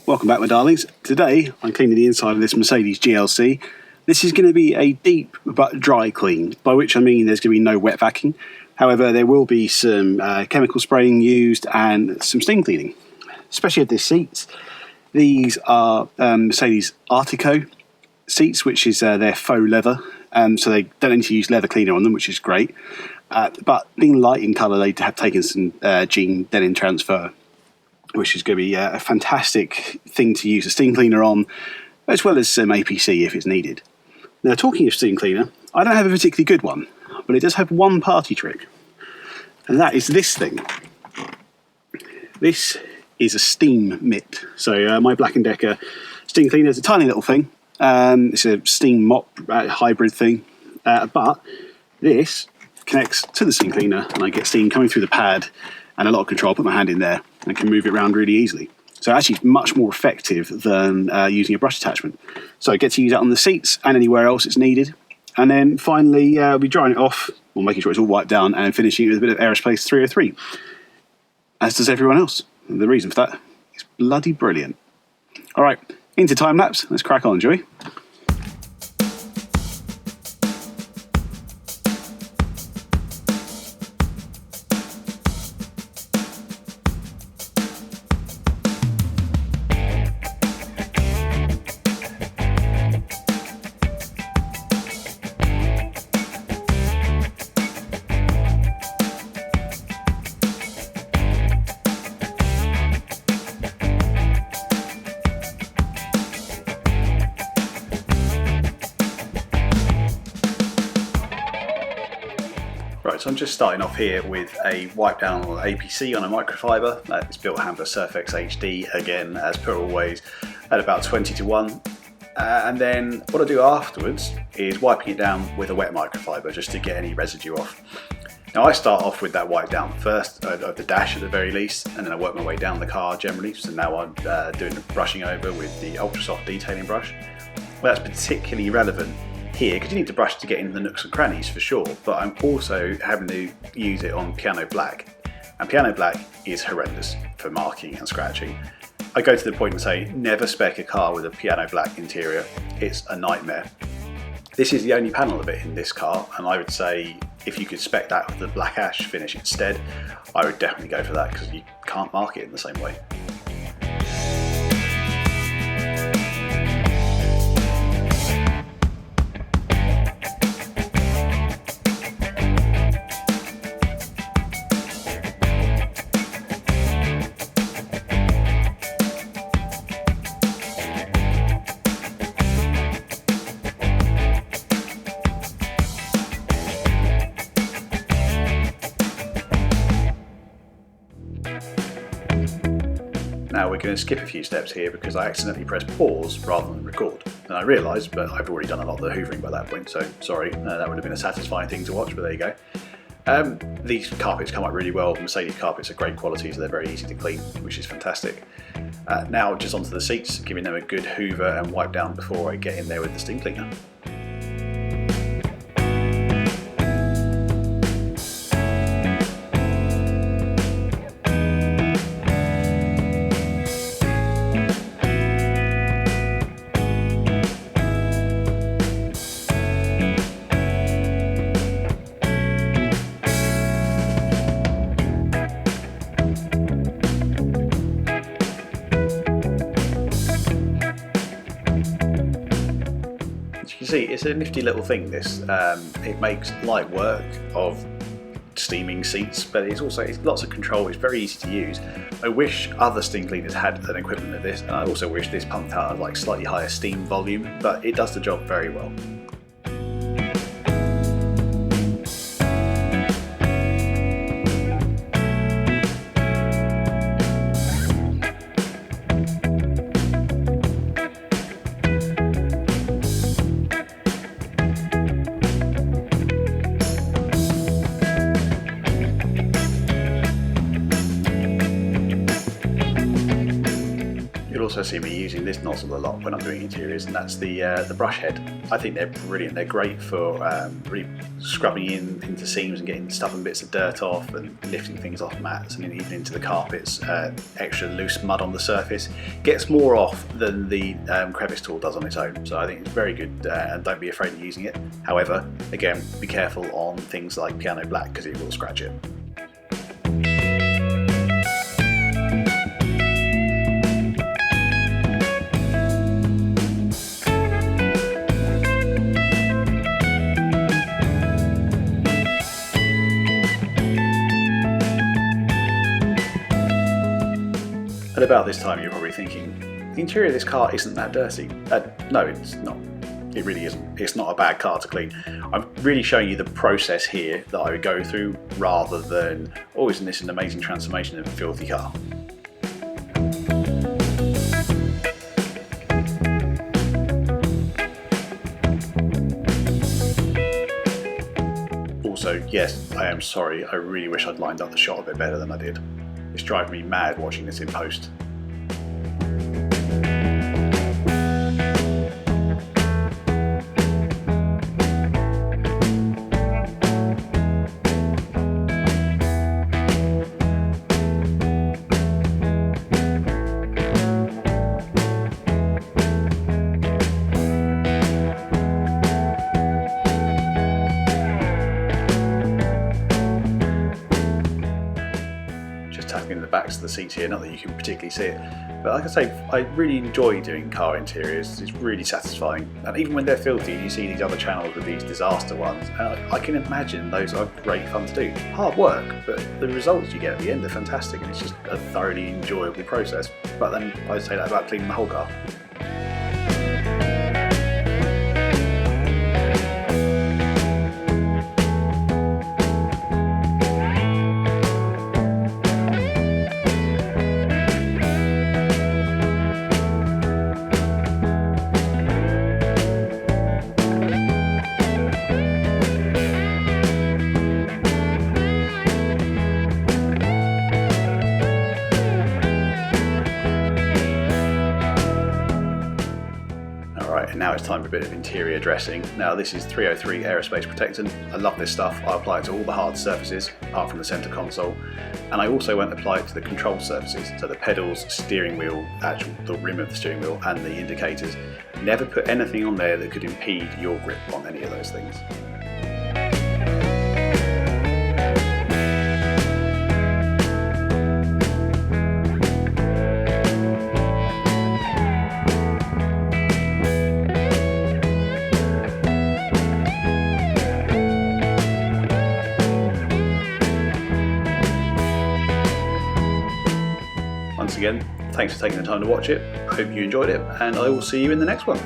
Welcome back, my darlings. Today I'm cleaning the inside of this Mercedes GLC. This is going to be a deep but dry clean, by which I mean there's going to be no wet vacuum. However, there will be some chemical spraying used and some steam cleaning, especially of the seats. These are Mercedes Artico seats, which is their faux leather, so they don't need to use leather cleaner on them, which is great. But being light in colour, they have taken some jean denim transfer, which is going to be a fantastic thing to use a steam cleaner on, as well as some APC if it's needed. Now, talking of steam cleaner, I don't have a particularly good one, but it does have one party trick, and that is this thing. This is a steam mitt. So my Black & Decker steam cleaner is a tiny little thing. It's a steam mop hybrid thing, but this connects to the steam cleaner, and I get steam coming through the pad and a lot of control. I put my hand in there and can move it around really easily. So actually it's much more effective than using a brush attachment. So I get to use that on the seats and anywhere else it's needed. And then finally I'll be drying it off, or making sure it's all wiped down, and finishing it with a bit of Aerospace 303, as does everyone else. And the reason for that is bloody brilliant. All right, into time lapse. Let's crack on, shall we? Right, so I'm just starting off here with a wipe down on APC on a microfiber. It's Bilt Hamber Surfex HD, again, as per always, at about 20:1. And then what I do afterwards is wiping it down with a wet microfiber just to get any residue off. Now I start off with that wipe down first, of the dash at the very least, and then I work my way down the car generally. So now I'm doing the brushing over with the ultra soft detailing brush. Well, that's particularly relevant here because you need to brush to get into the nooks and crannies for sure, but I'm also having to use it on piano black, and piano black is horrendous for marking and scratching. I go to the point and say never spec a car with a piano black interior. It's a nightmare. This is the only panel of it in this car, and I would say if you could spec that with the black ash finish instead, I would definitely go for that because you can't mark it in the same way. Now we're going to skip a few steps here because I accidentally pressed pause rather than record. And I realised, but I've already done a lot of the hoovering by that point, so sorry, that would have been a satisfying thing to watch, but there you go. These carpets come up really well. Mercedes carpets are great quality, so they're very easy to clean, which is fantastic. Now just onto the seats, giving them a good hoover and wipe down before I get in there with the steam cleaner. You see, it's a nifty little thing, this. It makes light work of steaming seats, but it's lots of control. It's very easy to use. I wish other steam cleaners had an equivalent of this, and I also wish this pumped out like slightly higher steam volume, but it does the job very well. You'll also see me using this nozzle a lot when I'm doing interiors, and that's the brush head. I think they're brilliant. They're great for really scrubbing into seams and getting stubborn bits of dirt off and lifting things off mats and even into the carpets. Extra loose mud on the surface gets more off than the crevice tool does on its own. So I think it's very good, and don't be afraid of using it. However, again, be careful on things like piano black because it will scratch it. At about this time you're probably thinking, the interior of this car isn't that dirty. No, it's not. It really isn't. It's not a bad car to clean. I'm really showing you the process here that I would go through rather than, oh, isn't this an amazing transformation of a filthy car? Also, yes, I am sorry. I really wish I'd lined up the shot a bit better than I did. It's driving me mad watching this in post. In the backs of the seats here, not that you can particularly see it, but like I say, I really enjoy doing car interiors. It's really satisfying, and even when they're filthy you see these other channels with these disaster ones, and I can imagine those are great fun to do. Hard work, but the results you get at the end are fantastic, and it's just a thoroughly enjoyable process. But then I say that about cleaning the whole car. And now it's time for a bit of interior dressing. Now this is 303 Aerospace Protectant. I love this stuff. I apply it to all the hard surfaces apart from the centre console, and I also won't apply it to the control surfaces, so the pedals, steering wheel, the rim of the steering wheel and the indicators. Never put anything on there that could impede your grip on any of those things. Once again, thanks for taking the time to watch it. I hope you enjoyed it, and I will see you in the next one.